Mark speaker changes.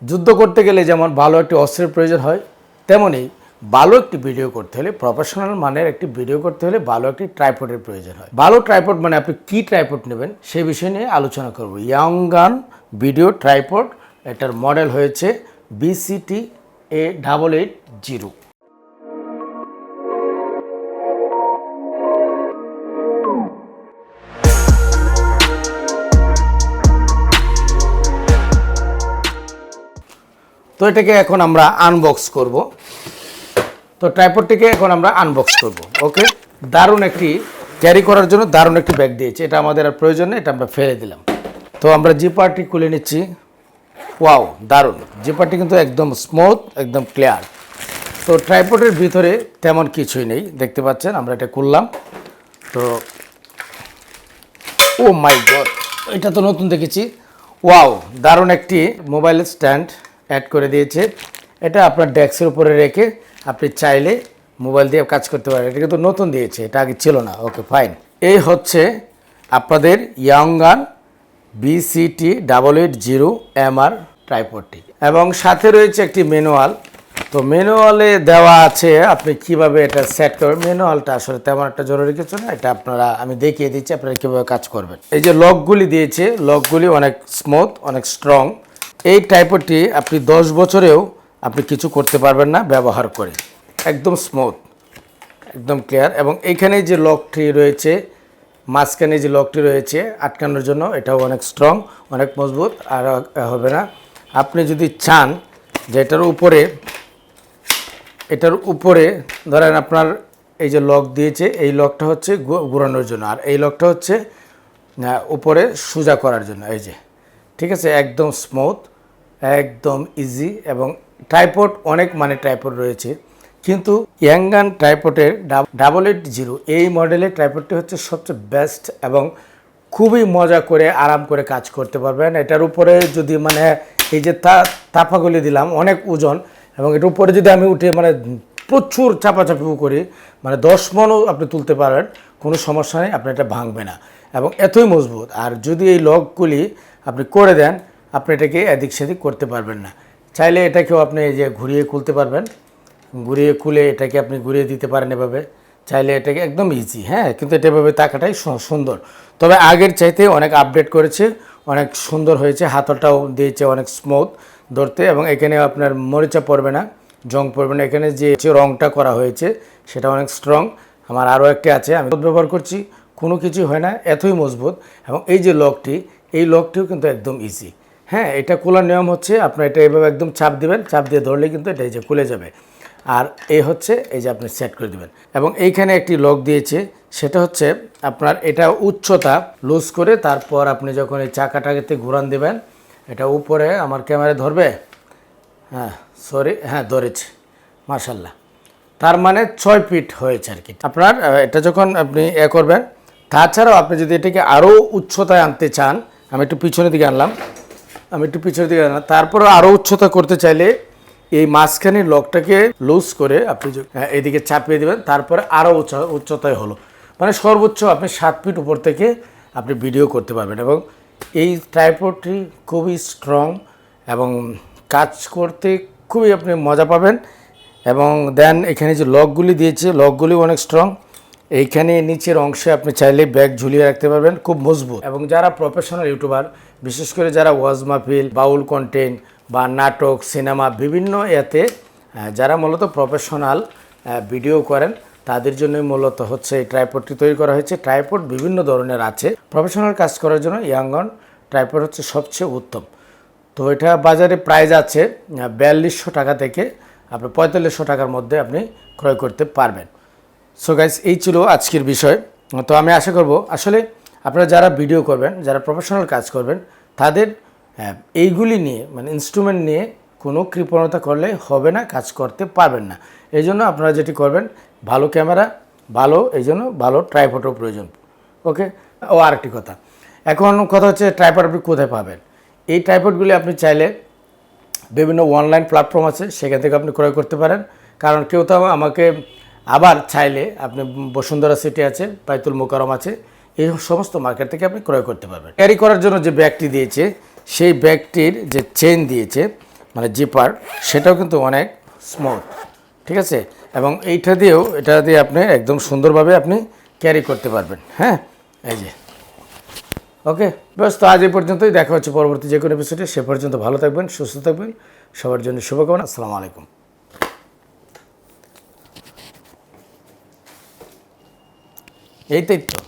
Speaker 1: যুদ্ধ করতে গেলে যেমন ভালো একটি অস্ত্রের প্রয়োজন হয়, তেমনি ভালো একটি ভিডিও করতে হলে, প্রফেশনাল মানের একটি ভিডিও করতে হলে ভালো একটি ট্রাইপডের প্রয়োজন হয়। ভালো ট্রাইপড মানে আপনি কী ট্রাইপড নেবেন সেই বিষয় নিয়ে আলোচনা করব। ইয়াংগান ভিডিও ট্রাইপড, এটার মডেল হয়েছে BCT-A880। তো এটাকে এখন আমরা আনবক্স করব। তো ট্রাইপডটিকে এখন আমরা আনবক্স করব। ওকে, দারুণ একটি ক্যারি করার জন্য দারুণ একটি ব্যাগ দিয়েছে। এটা আমাদের আর প্রয়োজন নেই, এটা আমরা ফেলে দিলাম। তো আমরা জিপারটি খুলে নিচ্ছি। ওয়াও, দারুণ! জিপারটি কিন্তু একদম স্মুথ, একদম ক্লিয়ার। তো ট্রাইপডের ভিতরে তেমন কিছুই নেই, দেখতে পাচ্ছেন। আমরা এটা খুললাম। তো ও মাই গড, এটা তো নতুন দেখেছি। ওয়াও, দারুণ একটি মোবাইল স্ট্যান্ড অ্যাড করে দিয়েছে। এটা আপনার ডেস্কের উপরে রেখে আপনি চাইলে মোবাইল দিয়ে কাজ করতে পারেন। এটা কিন্তু নতুন দিয়েছে, এটা আগে ছিল না। ওকে, ফাইন। এই হচ্ছে আপনাদের ইয়াংগান BCT-880 ট্রাইপডটি, এবং সাথে রয়েছে একটি ম্যানুয়াল। তো ম্যানুয়ালে দেওয়া আছে আপনি কিভাবে এটা সেট করবেন। ম্যানুয়ালটা আসলে তেমন একটা জরুরি কিছু না, এটা আমি দেখিয়ে দিচ্ছি আপনারা কীভাবে কাজ করবেন। এই যে লকগুলি দিয়েছে, লকগুলি অনেক স্মুথ, অনেক স্ট্রং। এই ট্রাইপডটি আপনি 10 বছরেও আপনি কিছু করতে পারবেন না ব্যবহার করে। একদম স্মুথ, একদম ক্লিয়ার। এবং এইখানে যে লকটি রয়েছে, মাঝখানে যে লকটি রয়েছে আটকানোর জন্য, এটাও অনেক স্ট্রং, অনেক মজবুত, আর হবে না। আপনি যদি চান যে এটার উপরে ধরেন আপনার এই যে লক দিয়েছে, এই লকটা হচ্ছে ঘোরানোর জন্য, আর এই লকটা হচ্ছে উপরে সোজা করার জন্য। এই যে, ঠিক আছে, একদম স্মুথ, একদম ইজি। এবং ট্রাইপড অনেক ট্রাইপড রয়েছে, কিন্তু ইয়াংগান ট্রাইপডের 880 এই মডেলের ট্রাইপডটি হচ্ছে সবচেয়ে বেস্ট, এবং খুবই মজা করে আরাম করে কাজ করতে পারবেন। এটার উপরে যদি এই যে তাপাগুলি দিলাম, অনেক ওজন, এবং এটার উপরে যদি আমি উঠে প্রচুর চাপাচাপিও করি, 10 মনও আপনি তুলতে পারেন, কোনো সমস্যা নেই, আপনার এটা ভাঙবে না, এবং এতই মজবুত। আর যদি এই লকগুলি আপনি করে দেন, আপনি এটাকে এদিক সেদিক করতে পারবেন না। চাইলে এটাকেও আপনি এই যে ঘুরিয়ে খুলতে পারবেন, ঘুরিয়ে খুলে এটাকে আপনি ঘুরিয়ে দিতে পারেন এভাবে, চাইলে এটাকে একদম ইজি। হ্যাঁ, কিন্তু এটা এভাবে তাকাটাই সুন্দর। তবে আগের চাইতে অনেক আপডেট করেছে, অনেক সুন্দর হয়েছে। হাতলটাও দিয়েছে অনেক স্মুথ ধরতে, এবং এখানে আপনার মরিচা পড়বে না, জং পড়বে না। এখানে যে রংটা করা হয়েছে সেটা অনেক স্ট্রং। আমার আরও একটি আছে, আমি ব্যবহার করছি, কোনো কিছু হয় না, এতই মজবুত। এবং এই যে লকটি, এই লকটিও কিন্তু একদম ইজি। হ্যাঁ, এটা খোলার নিয়ম হচ্ছে আপনার এটা এভাবে একদম চাপ দিবেন, চাপ দিয়ে ধরলে কিন্তু এটা এই যে খুলে যাবে। আর এই হচ্ছে এই যে আপনি সেট করে দেবেন। এবং এইখানে একটি লক দিয়েছে, সেটা হচ্ছে আপনার এটা উচ্চতা লুজ করে, তারপর আপনি যখন এই চাকাটাকে ঘুরান দেবেন, এটা উপরে আমার ক্যামেরায় ধরবে। হ্যাঁ, সরি, হ্যাঁ ধরেছে, মাশাল্লাহ। তার 6 ফিট হয়েছে আর কি। আপনার এটা যখন আপনি করবেন, তাছাড়াও আপনি যদি এটাকে আরও উচ্চতায় আনতে চান, আমি একটু পিছনের দিকে আনলাম, তারপরে আরও উচ্চতা করতে চাইলে এই মাঝখানে লকটাকে লুজ করে আপনি এদিকে চাপিয়ে দেবেন, তারপরে আরও উচ্চতায় হলো, সর্বোচ্চ আপনি 7 ফিট উপর থেকে আপনি ভিডিও করতে পারবেন। এবং এই ট্রাইপডটি খুবই স্ট্রং, এবং কাজ করতে খুবই আপনি মজা পাবেন। এবং দেন এখানে যে লকগুলি দিয়েছে, লকগুলি অনেক স্ট্রং। এইখানে নিচের অংশে আপনি চাইলে ব্যাগ ঝুলিয়ে রাখতে পারবেন, খুব মজবুত। এবং যারা প্রফেশনাল ইউটিউবার, বিশেষ করে যারা ওয়াজ মাহফিল, বাউল কন্টেন্ট বা নাটক, সিনেমা, বিভিন্ন যারা মূলত প্রফেশনাল ভিডিও করেন, তাদের জন্যই মূলত হচ্ছে এই ট্রাইপডটি তৈরি করা হয়েছে। ট্রাইপড বিভিন্ন ধরনের আছে, প্রফেশনাল কাজ করার জন্য ইয়াংগান ট্রাইপড হচ্ছে সবচেয়ে উত্তম। তো এটা বাজারে প্রাইস আছে 4200 টাকা থেকে আপনি 4500 টাকার মধ্যে আপনি ক্রয় করতে পারবেন। সো গাইস, এই ছিল আজকের বিষয়। তো আমি আশা করব আসলে আপনারা যারা ভিডিও করবেন, যারা প্রফেশনাল কাজ করবেন, তাদের এইগুলি নিয়ে ইনস্ট্রুমেন্ট নিয়ে কোনো কৃপণতা করলে হবে না, কাজ করতে পারবেন না। এই জন্য আপনারা যেটি করবেন, ভালো ক্যামেরা, এই জন্য ভালো ট্রাইপডও প্রয়োজন। ওকে, আরেকটি কথা, এখন কথা হচ্ছে ট্রাইপড আপনি কোথায় পাবেন। এই ট্রাইপডগুলি আপনি চাইলে বিভিন্ন অনলাইন প্ল্যাটফর্ম আছে, সেখান থেকে আপনি ক্রয় করতে পারেন। কারণ কেউ তো আমাকে আবার চাইলে আপনি বসুন্ধরা সিটি আছে, বাইতুল মোকাররম আছে, এই সমস্ত মার্কেট থেকে আপনি ক্রয় করতে পারবেন। ক্যারি করার জন্য যে ব্যাগটি দিয়েছে, সেই ব্যাগটির যে চেন দিয়েছে, মানে জিপার, সেটাও কিন্তু অনেক স্মুথ, ঠিক আছে। এবং এটা দিয়ে আপনি একদম সুন্দরভাবে আপনি ক্যারি করতে পারবেন। হ্যাঁ, এই যে ওকে, ব্যাস। তো আজ এই পর্যন্তই, দেখা হচ্ছে পরবর্তী যে কোনো এপিসোডে। সে পর্যন্ত ভালো থাকবেন, সুস্থ থাকবেন, সবার জন্য শুভকামনা। আসসালামু আলাইকুম। এই তো।